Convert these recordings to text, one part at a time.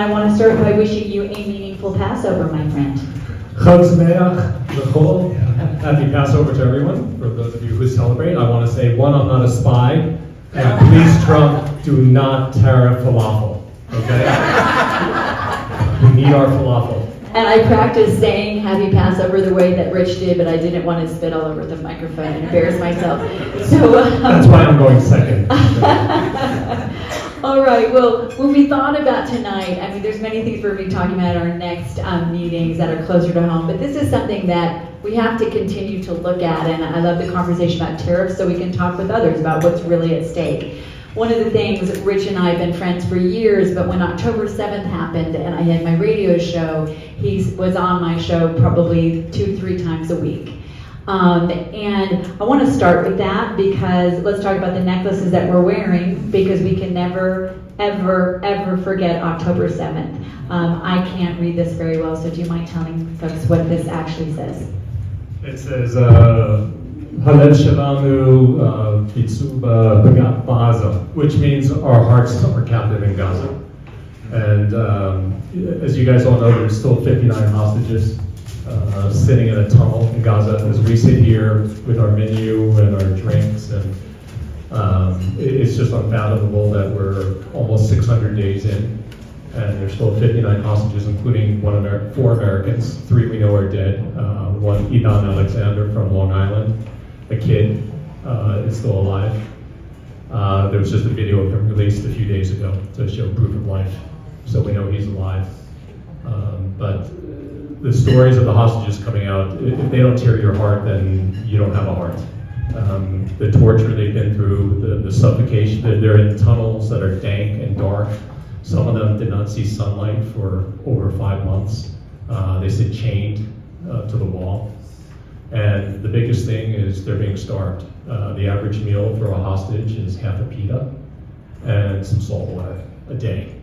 I want to start by wishing you a meaningful Passover, my friend. Chag Sameach, Sokol. Happy Passover to everyone. For those of you who celebrate, I want to say, one, I'm not a spy, and please, Trump, do not tariff falafel, okay? We need our falafel. And I practiced saying Happy Passover the way that Rich did, but I didn't want to spit all over the microphone and embarrass myself. So that's why I'm going second. All right, well, when we thought about tonight, I mean, there's many things we're going to be talking about at our next meetings that are closer to home, but this is something that we have to continue to look at, and I love the conversation about tariffs so we can talk with others about what's really at stake. One of the things, Rich and I have been friends for years, but when October 7th happened and I had my radio show, he was on my show probably 2-3 times a week. And I want to start with that because let's talk about the necklaces that we're wearing because we can never, ever, ever forget October 7th. I can't read this very well, so do you mind telling folks what this actually says? It says, Halev Shelanu Bitzuba Bagat Baza, which means our hearts are captive in Gaza. And as you guys all know, there's still 59 hostages sitting in a tunnel in Gaza as we sit here with our menu and our drinks, and it's just unfathomable that we're almost 600 days in, and there's still 59 hostages, including 4 Americans. 3 we know are dead. One, Idan Alexander from Long Island, a kid, is still alive. There was just a video of him released a few days ago to show proof of life, so we know he's alive. But the stories of the hostages coming out, if they don't tear your heart, then you don't have a heart. The torture they've been through, the suffocation, they're in tunnels that are dank and dark. Some of them did not see sunlight for over 5 months. They sit chained to the wall. And the biggest thing is they're being starved. The average meal for a hostage is half a pita and some salt water a day.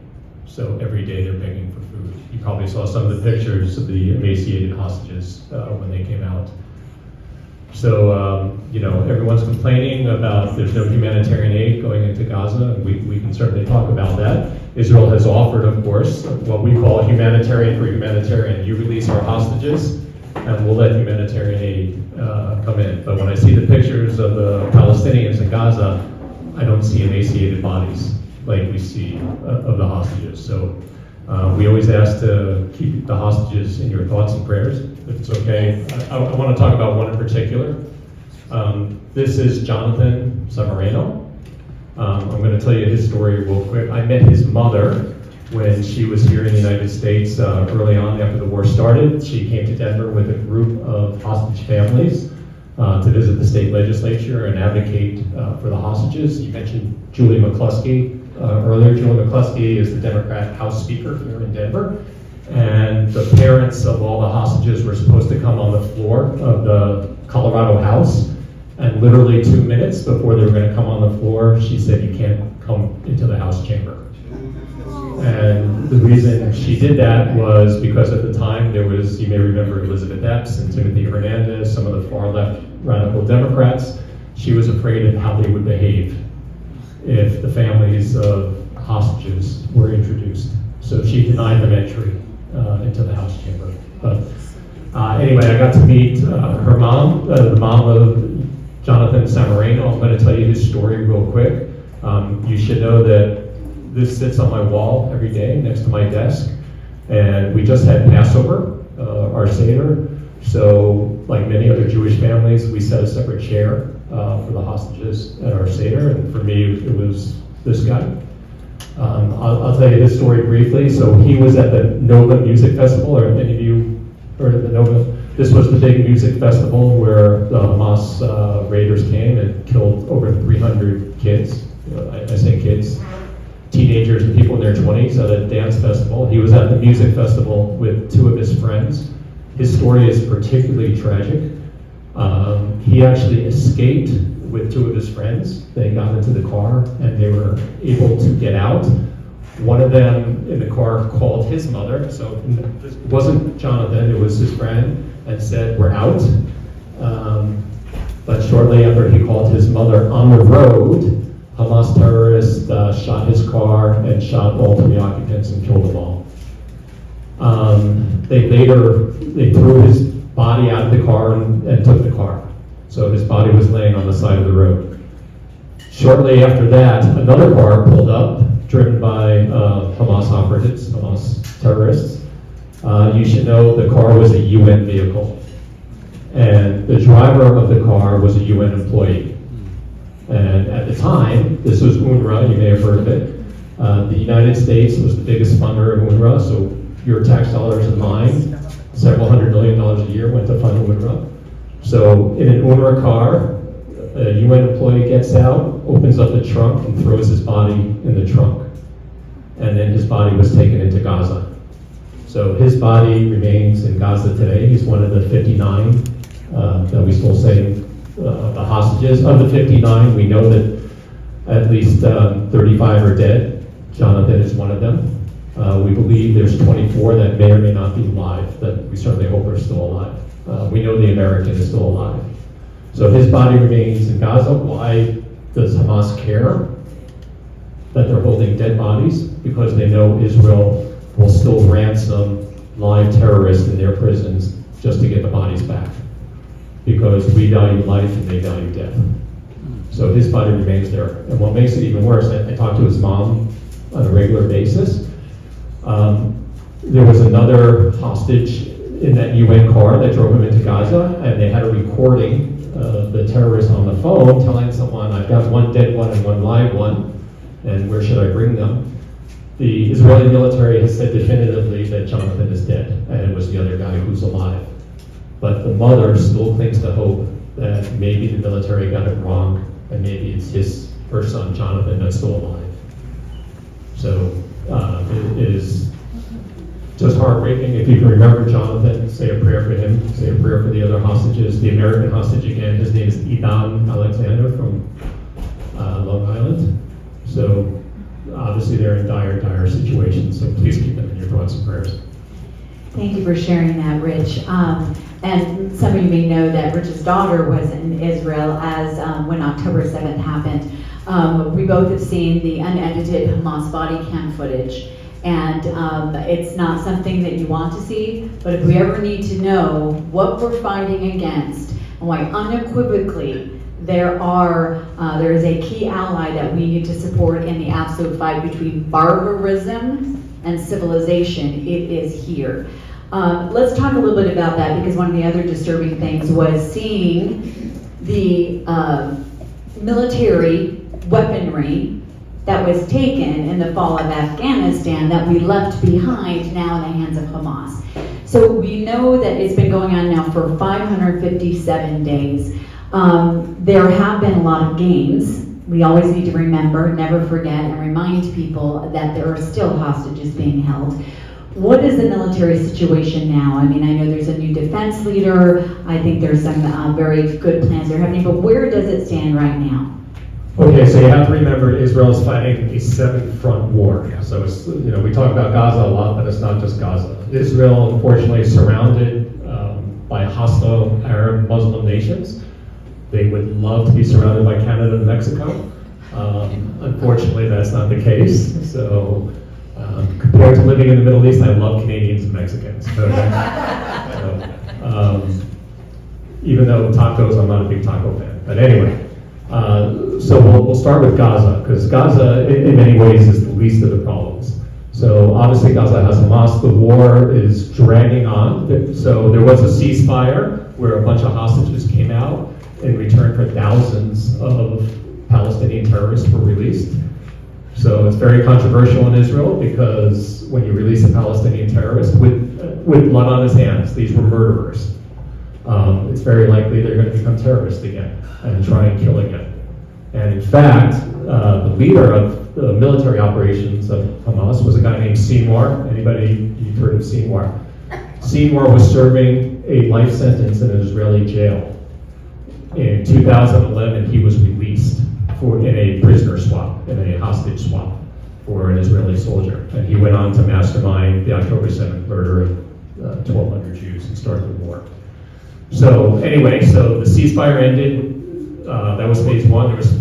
So every day they're begging for food. You probably saw some of the pictures of the emaciated hostages when they came out. So, everyone's complaining about there's no humanitarian aid going into Gaza, and we can certainly talk about that. Israel has offered, of course, what we call humanitarian for humanitarian. You release our hostages, and we'll let humanitarian aid come in. But when I see the pictures of the Palestinians in Gaza, I don't see emaciated bodies like we see of the hostages. So we always ask to keep the hostages in your thoughts and prayers, if it's okay. I want to talk about one in particular. This is Jonathan Samareno. I'm going to tell you his story real quick. I met his mother when she was here in the United States early on after the war started. She came to Denver with a group of hostage families to visit the state legislature and advocate for the hostages. You mentioned Julie McCluskey earlier. Julie McCluskey is the Democrat House Speaker here in Denver. And the parents of all the hostages were supposed to come on the floor of the Colorado House. And literally 2 minutes before they were going to come on the floor, she said, "You can't come into the House chamber." And the reason she did that was because at the time there was, you may remember Elizabeth Epps and Timothy Hernandez, some of the far left radical Democrats. She was afraid of how they would behave if the families of hostages were introduced. So she denied them entry into the House chamber. But anyway, I got to meet her mom, the mom of Jonathan Samareno. I'm going to tell you his story real quick. You should know that this sits on my wall every day next to my desk. And we just had Passover, our Seder. So like many other Jewish families, we set a separate chair for the hostages at our Seder. And for me, it was this guy. I'll tell you his story briefly. So he was at the Nova Music Festival. Are any of you heard of the Nova? This was the big music festival where the Hamas raiders came and killed over 300 kids. I say kids, teenagers and people in their 20s at a dance festival. He was at the music festival with 2 of his friends. His story is particularly tragic. He actually escaped with 2 of his friends. They got into the car and they were able to get out. One of them in the car called his mother, so it wasn't Jonathan, it was his friend, and said, "We're out." But shortly after he called his mother on the road, Hamas terrorists shot his car and shot all 3 occupants and killed them all. They threw his body out of the car and took the car. So his body was laying on the side of the road. Shortly after that, another car pulled up, driven by Hamas operatives, Hamas terrorists. You should know the car was a UN vehicle. And the driver of the car was a UN employee. And at the time, this was UNRWA, you may have heard of it. The United States was the biggest funder of UNRWA, so your tax dollars and mine, several $100 million a year went to fund UNRWA. So in an UNRWA car, a UN employee gets out, opens up the trunk, and throws his body in the trunk. And then his body was taken into Gaza. So his body remains in Gaza today. He's one of the 59 that we still say the hostages. Of the 59, we know that at least 35 are dead. Jonathan is one of them. We believe there's 24 that may or may not be alive, that we certainly hope are still alive. We know the American is still alive. So his body remains in Gaza. Why does Hamas care that they're holding dead bodies? Because they know Israel will still ransom live terrorists in their prisons just to get the bodies back. Because we value life and they value death. So his body remains there. And what makes it even worse, I talked to his mom on a regular basis. There was another hostage in that UN car that drove him into Gaza, and they had a recording of the terrorist on the phone telling someone, I've got one dead one and one live one, and where should I bring them? The Israeli military has said definitively that Jonathan is dead, and it was the other guy who's alive. But the mother still clings to hope that maybe the military got it wrong, and maybe it's her son Jonathan that's still alive. So it is just heartbreaking. If you can remember Jonathan, say a prayer for him, say a prayer for the other hostages. The American hostage again, his name is Idan Alexander from Long Island. So obviously they're in dire situations, so please keep them in your thoughts and prayers. Thank you for sharing that, Rich. And some of you may know that Rich's daughter was in Israel as when October 7th happened. We both have seen the unedited Hamas body cam footage. And it's not something that you want to see, but if we ever need to know what we're fighting against and why unequivocally there is a key ally that we need to support in the absolute fight between barbarism and civilization, it is here. Let's talk a little bit about that, because one of the other disturbing things was seeing the military weaponry that was taken in the fall of Afghanistan that we left behind now in the hands of Hamas. So we know that it's been going on now for 557 days. There have been a lot of gains. We always need to remember, never forget, and remind people that there are still hostages being held. What is the military situation now? I mean, I know there's a new defense leader. I think there's some very good plans they're happening, but where does it stand right now? Okay, so you have to remember Israel is fighting a 7-front war. So it's, we talk about Gaza a lot, but it's not just Gaza. Israel, unfortunately, is surrounded by hostile Arab Muslim nations. They would love to be surrounded by Canada and Mexico. Unfortunately, that's not the case. So compared to living in the Middle East, I love Canadians and Mexicans. Even though tacos, I'm not a big taco fan. But anyway. So we'll start with Gaza, because Gaza, in many ways, is the least of the problems. So obviously Gaza has Hamas. The war is dragging on. So there was a ceasefire where a bunch of hostages came out in return for thousands of Palestinian terrorists were released. So it's very controversial in Israel, because when you release a Palestinian terrorist with blood on his hands, these were murderers. It's very likely they're going to become terrorists again and try and kill again. And in fact, the leader of the military operations of Hamas was a guy named Seymour. Anybody, you've heard of Seymour? Seymour was serving a life sentence in an Israeli jail. In 2011, he was released in a prisoner swap, in a hostage swap for an Israeli soldier. And he went on to mastermind the October 7th murder of 1,200 Jews and start the war. So anyway, so the ceasefire ended. That was phase one. There was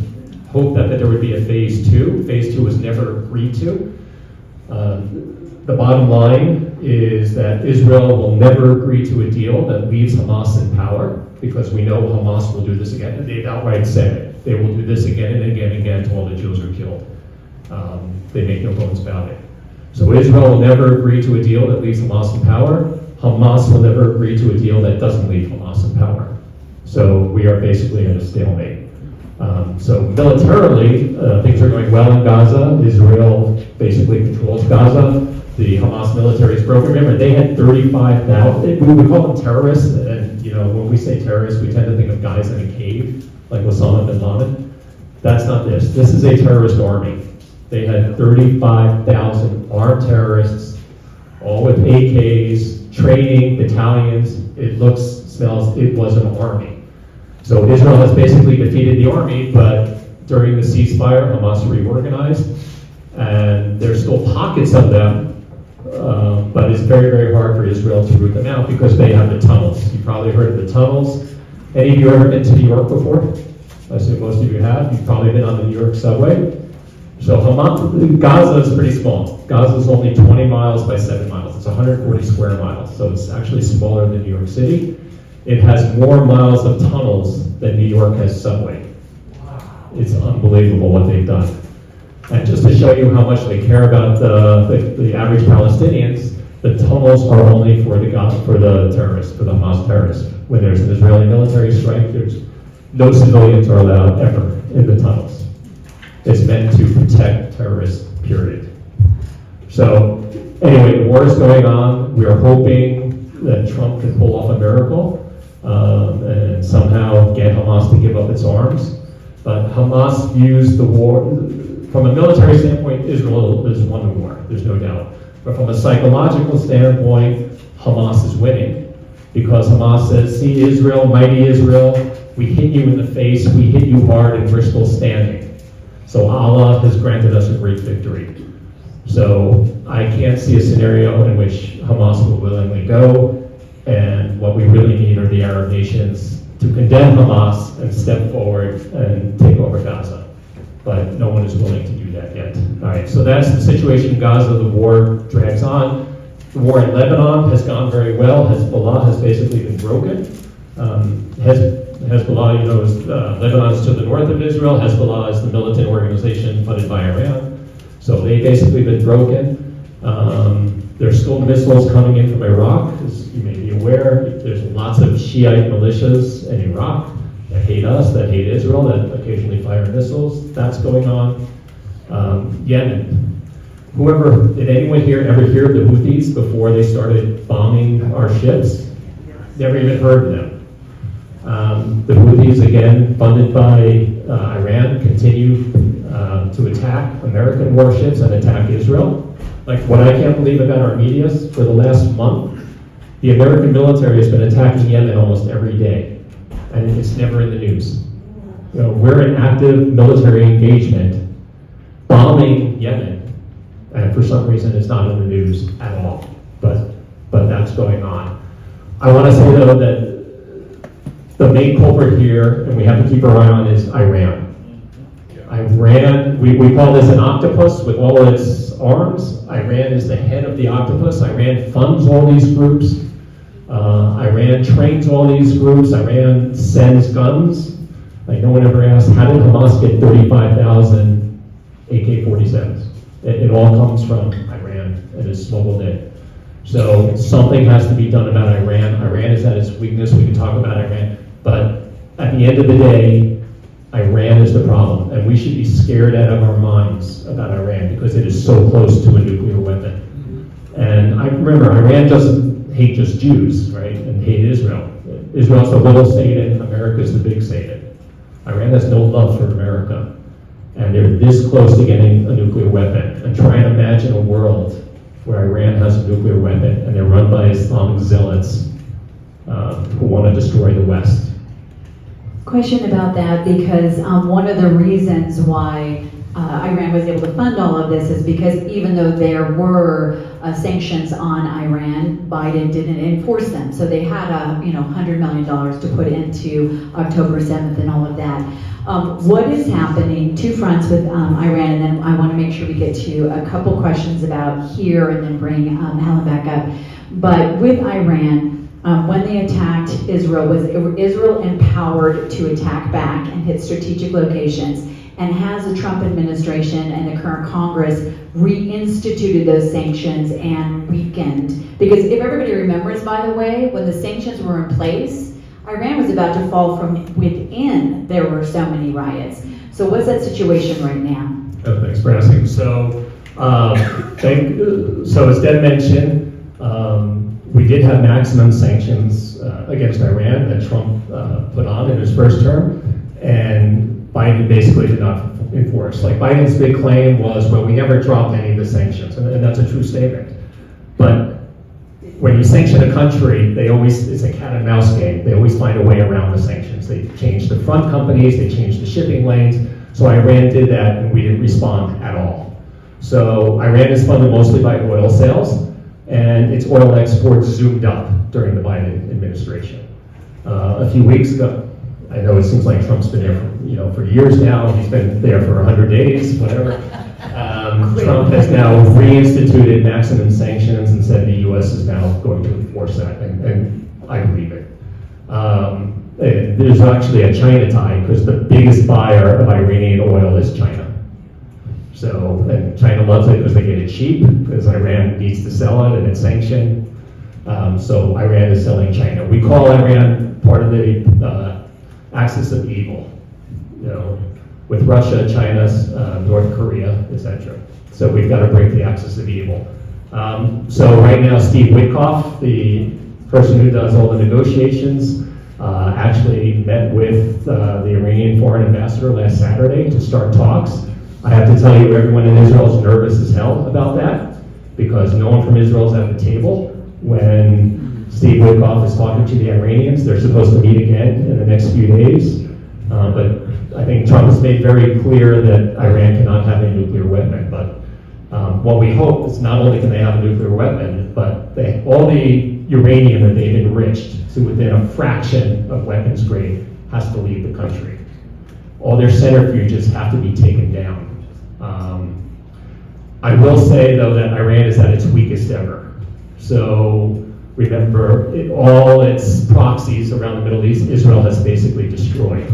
hope that there would be a phase two. Phase two was never agreed to. The bottom line is that Israel will never agree to a deal that leaves Hamas in power, because we know Hamas will do this again, and they've outright said it. They will do this again and again and again until all the Jews are killed. They make no bones about it. So Israel will never agree to a deal that leaves Hamas in power. Hamas will never agree to a deal that doesn't leave Hamas in power. So we are basically at a stalemate. So militarily, things are going well in Gaza. Israel basically controls Gaza. The Hamas military is broken. Remember, they had 35,000, we would call them terrorists, and when we say terrorists, we tend to think of guys in a cave, like Osama bin Laden. That's not this. This is a terrorist army. They had 35,000 armed terrorists, all with AKs, training, battalions. It looks, smells, it was an army. So Israel has basically defeated the army, but during the ceasefire, Hamas reorganized, and there's still pockets of them, but it's very, very hard for Israel to root them out because they have the tunnels. You probably heard of the tunnels. Any of you ever been to New York before? I assume most of you have. You've probably been on the New York subway. So Hamas, Gaza is pretty small. Gaza is only 20 miles by 7 miles. It's 140 square miles, so it's actually smaller than New York City. It has more miles of tunnels than New York has subway. It's unbelievable what they've done. And just to show you how much they care about the average Palestinians, the tunnels are only for the terrorists, for the Hamas terrorists. When there's an Israeli military strike, there's no civilians are allowed ever in the tunnels. It's meant to protect terrorists, period. So anyway, the war is going on. We are hoping that Trump can pull off a miracle and somehow get Hamas to give up its arms. But Hamas views the war, from a military standpoint, Israel has won the war, there's no doubt. But from a psychological standpoint, Hamas is winning. Because Hamas says, see Israel, mighty Israel, we hit you in the face, we hit you hard, and we're still standing. So Allah has granted us a great victory. So I can't see a scenario in which Hamas will willingly go, and what we really need are the Arab nations to condemn Hamas and step forward and take over Gaza. But no one is willing to do that yet. All right, so that's the situation in Gaza. The war drags on. The war in Lebanon has gone very well. Hezbollah has basically been broken. Hezbollah, is Lebanon is to the north of Israel. Hezbollah is the militant organization funded by Iran. So they've basically been broken. There's still missiles coming in from Iraq, as you may be aware. There's lots of Shiite militias in Iraq that hate us, that hate Israel, that occasionally fire missiles. That's going on. Yemen. Did anyone here ever hear of the Houthis before they started bombing our ships? Never even heard of them. The Houthis, again, funded by Iran, continue to attack American warships and attack Israel. Like, what I can't believe about our media for the last month, the American military has been attacking Yemen almost every day, and it's never in the news. We're in active military engagement, bombing Yemen, and for some reason it's not in the news at all, but that's going on. I want to say, though, that the main culprit here, and we have to keep our eye on, is Iran. Iran, we call this an octopus with all its arms. Iran is the head of the octopus. Iran funds all these groups. Iran trains all these groups. Iran sends guns. Like, no one ever asked, how did Hamas get 35,000 AK-47s? It all comes from Iran and is smuggled in. So something has to be done about Iran. Iran is at its weakness. We can talk about Iran. But at the end of the day, Iran is the problem. And we should be scared out of our minds about Iran because it is so close to a nuclear weapon. And I remember, Iran doesn't hate just Jews, right? And hate Israel. Israel's the little Satan. America's the big Satan. Iran has no love for America. And they're this close to getting a nuclear weapon. And try and imagine a world where Iran has a nuclear weapon and they're run by Islamic zealots who want to destroy the West. Question about that, because one of the reasons why Iran was able to fund all of this is because even though there were sanctions on Iran, Biden didn't enforce them. So they had $100 million to put into October 7th and all of that. What is happening, two fronts with Iran, and then I want to make sure we get to a couple questions about here and then bring Helen back up. But with Iran, when they attacked Israel, was Israel empowered to attack back and hit strategic locations? And has the Trump administration and the current Congress reinstituted those sanctions and weakened? Because if everybody remembers, by the way, when the sanctions were in place, Iran was about to fall from within. There were so many riots. So what's that situation right now? Thanks for asking. So as Deb mentioned, we did have maximum sanctions against Iran that Trump put on in his first term, and Biden basically did not enforce. Like, Biden's big claim was, well, we never dropped any of the sanctions, and that's a true statement. But when you sanction a country, it's a cat and mouse game. They always find a way around the sanctions. They change the front companies, they change the shipping lanes. So Iran did that, and we didn't respond at all. So Iran is funded mostly by oil sales, and its oil exports zoomed up during the Biden administration. A few weeks ago, I know it seems like Trump's been there for years now. He's been there for 100 days, whatever. Trump has now reinstituted maximum sanctions and said the U.S. is now going to enforce that, and I believe it. There's actually a China tie, because the biggest buyer of Iranian oil is China. So, and China loves it because they get it cheap, because Iran needs to sell it and it's sanctioned. So Iran is selling China. We call Iran part of the axis of evil, with Russia, China, North Korea, etc. So we've got to break the axis of evil. So right now, Steve Witkoff, the person who does all the negotiations, actually met with the Iranian foreign ambassador last Saturday to start talks. I have to tell you, everyone in Israel is nervous as hell about that, because no one from Israel is at the table when Steve Witkoff is talking to the Iranians. They're supposed to meet again in the next few days. But I think Trump has made very clear that Iran cannot have a nuclear weapon. But what we hope is not only can they have a nuclear weapon, but all the uranium that they've enriched to within a fraction of weapons grade has to leave the country. All their centrifuges have to be taken down. I will say, though, that Iran is at its weakest ever. So remember, all its proxies around the Middle East, Israel has basically destroyed.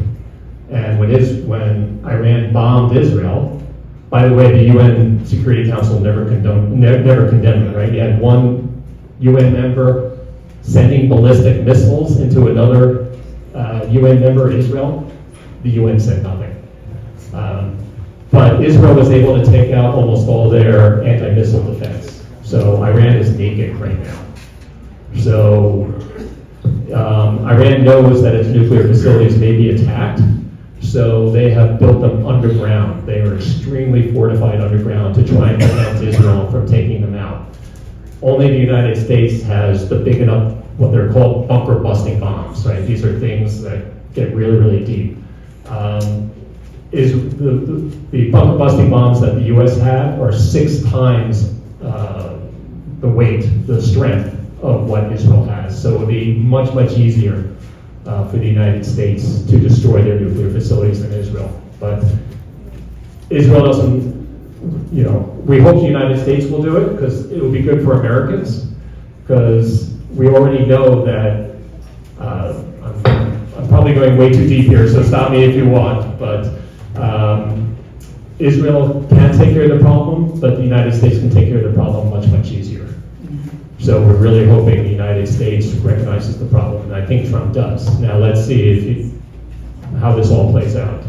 And when Iran bombed Israel, by the way, the UN Security Council never condemned it, right? You had one UN member sending ballistic missiles into another UN member, Israel. The UN said nothing. But Israel was able to take out almost all their anti-missile defense. So Iran is naked right now. So Iran knows that its nuclear facilities may be attacked. So they have built them underground. They are extremely fortified underground to try and prevent Israel from taking them out. Only the United States has the big enough, what they're called bunker busting bombs, right? These are things that get really, really deep. The bunker busting bombs that the US have are 6 times the weight, the strength of what Israel has. So it would be much, much easier for the United States to destroy their nuclear facilities than Israel. But Israel doesn't, we hope the United States will do it, because it will be good for Americans, because we already know that, I'm probably going way too deep here, so stop me if you want, but Israel can take care of the problem, but the United States can take care of the problem much, much easier. So we're really hoping the United States recognizes the problem, and I think Trump does. Now let's see how this all plays out.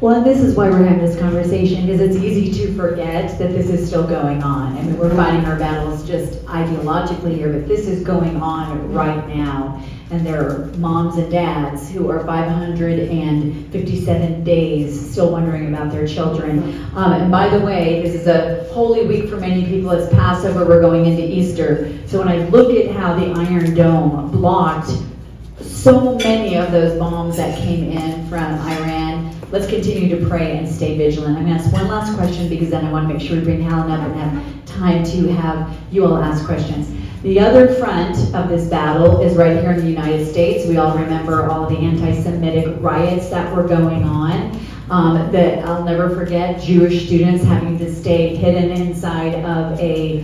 Well, and this is why we're having this conversation, because it's easy to forget that this is still going on. I mean, we're fighting our battles just ideologically here, but this is going on right now. And there are moms and dads who are 557 days still wondering about their children. And by the way, this is a holy week for many people. It's Passover, we're going into Easter. So when I look at how the Iron Dome blocked so many of those bombs that came in from Iran, let's continue to pray and stay vigilant. I'm going to ask one last question because then I want to make sure we bring Helen up and have time to have you all ask questions. The other front of this battle is right here in the United States. We all remember all the anti-Semitic riots that were going on. That I'll never forget, Jewish students having to stay hidden inside of a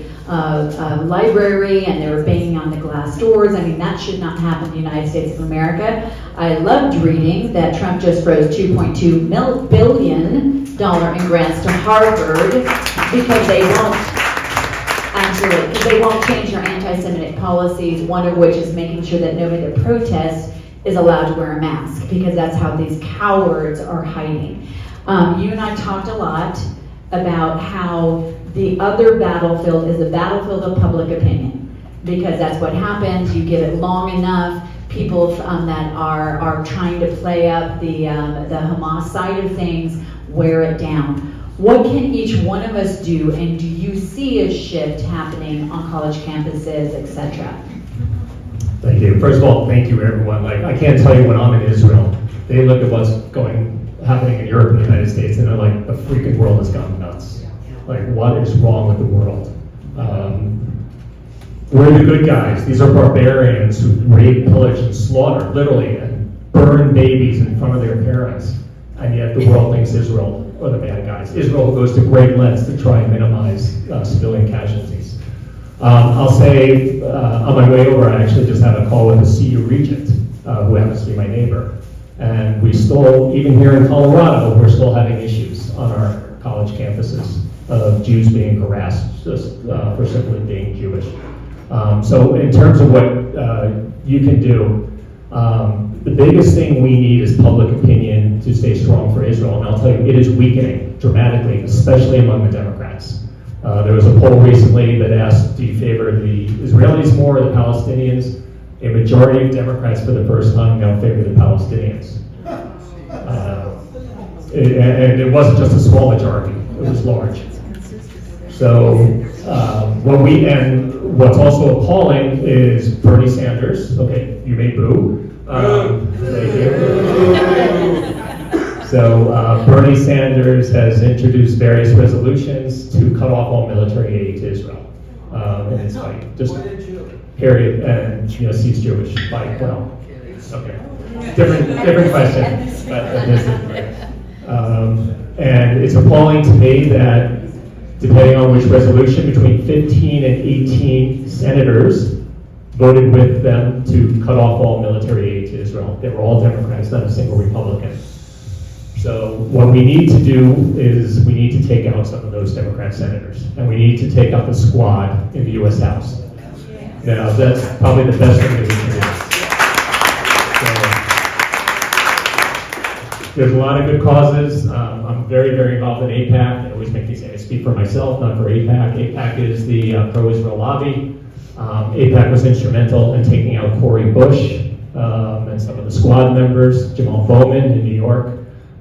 library, and they were banging on the glass doors. I mean, that should not happen in the United States of America. I loved reading that Trump just froze $2.2 billion in grants to Harvard because they won't, absolutely, because they won't change their anti-Semitic policies, one of which is making sure that nobody that protests is allowed to wear a mask, because that's how these cowards are hiding. You and I talked a lot about how the other battlefield is the battlefield of public opinion, because that's what happens. You give it long enough, people that are trying to play up the Hamas side of things wear it down. What can each one of us do, and do you see a shift happening on college campuses, etc.? Thank you. First of all, thank you everyone. Like, I can't tell you when I'm in Israel, they look at what's happening in Europe and the United States, and they're like, the freaking world has gone nuts. Like, what is wrong with the world? We're the good guys. These are barbarians who rape, pillage, and slaughter, literally, and burn babies in front of their parents. And yet the world thinks Israel are the bad guys. Israel goes to great lengths to try and minimize civilian casualties. I'll say, on my way over, I actually just had a call with a CU regent, who happens to be my neighbor. And we still, even here in Colorado, we're still having issues on our college campuses of Jews being harassed just for simply being Jewish. So in terms of what you can do, the biggest thing we need is public opinion to stay strong for Israel. And I'll tell you, it is weakening dramatically, especially among the Democrats. There was a poll recently that asked, do you favor the Israelis more or the Palestinians? A majority of Democrats for the first time now favor the Palestinians. And it wasn't just a small majority, it was large. So what's also appalling is Bernie Sanders. Okay, you may boo. Thank you. So Bernie Sanders has introduced various resolutions to cut off all military aid to Israel. And it's like, just period, and he's Jewish. Like, well, okay, different question. And it's appalling to me that, depending on which resolution, between 15 and 18 senators voted with them to cut off all military aid to Israel. They were all Democrats, not a single Republican. So what we need to do is we need to take out some of those Democrat senators, and we need to take out the squad in the U.S. House. Now, that's probably the best thing that we can do. So, there's a lot of good causes. I'm very, very involved in AIPAC. I always make these, I speak for myself, not for AIPAC. AIPAC is the pro-Israel lobby. AIPAC was instrumental in taking out Cori Bush and some of the squad members, Jamal Bowman in New York.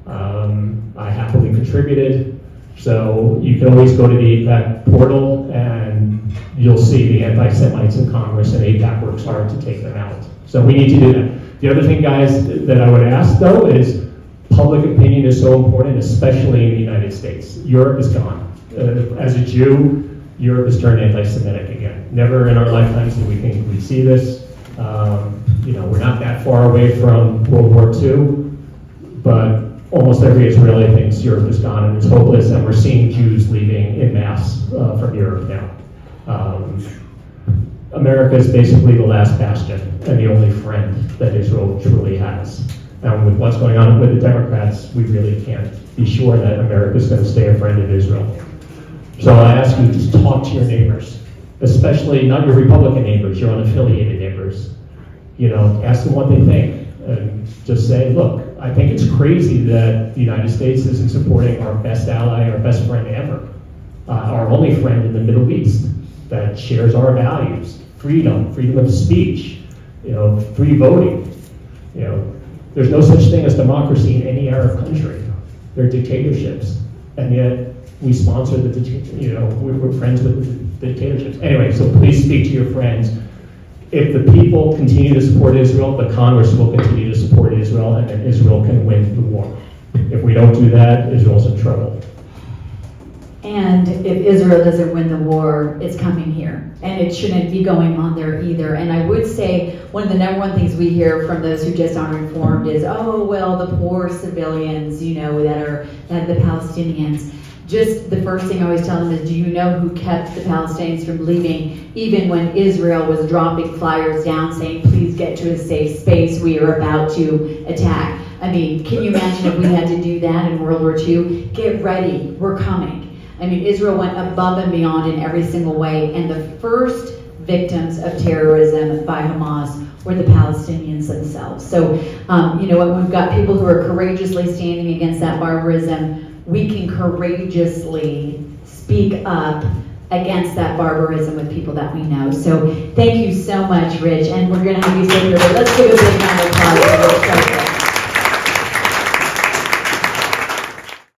I happily contributed. So you can always go to the AIPAC portal and you'll see the anti-Semites in Congress, and AIPAC works hard to take them out. So we need to do that. The other thing, guys, that I would ask, though, is public opinion is so important, especially in the United States. Europe is gone. As a Jew, Europe has turned anti-Semitic again. Never in our lifetimes did we think we'd see this. We're not that far away from World War II, but almost every Israeli thinks Europe is gone and it's hopeless, and we're seeing Jews leaving en masse from Europe now. America is basically the last bastion and the only friend that Israel truly has. And with what's going on with the Democrats, we really can't be sure that America is going to stay a friend of Israel. So I ask you, just talk to your neighbors, especially not your Republican neighbors, your unaffiliated neighbors. Ask them what they think, and just say, look, I think it's crazy that the United States isn't supporting our best ally, our best friend ever, our only friend in the Middle East that shares our values, freedom of speech, free voting. There's no such thing as democracy in any Arab country. They're dictatorships, and yet we sponsor we're friends with the dictatorships. Anyway, so please speak to your friends. If the people continue to support Israel, the Congress will continue to support Israel, and then Israel can win the war. If we don't do that, Israel's in trouble. And if Israel doesn't win the war, it's coming here. And it shouldn't be going on there either. And I would say one of the number one things we hear from those who just aren't informed is, oh, well, the poor civilians, that the Palestinians. Just the first thing I always tell them is, do you know who kept the Palestinians from leaving, even when Israel was dropping flyers down saying, please get to a safe space, we are about to attack. I mean, can you imagine if we had to do that in World War II? Get ready, we're coming. I mean, Israel went above and beyond in every single way, and the first victims of terrorism by Hamas were the Palestinians themselves. So, when we've got people who are courageously standing against that barbarism, we can courageously speak up against that barbarism with people that we know. So, thank you so much, Rich, and we're going to have you sit here, but let's give a big round of applause for Rich right there.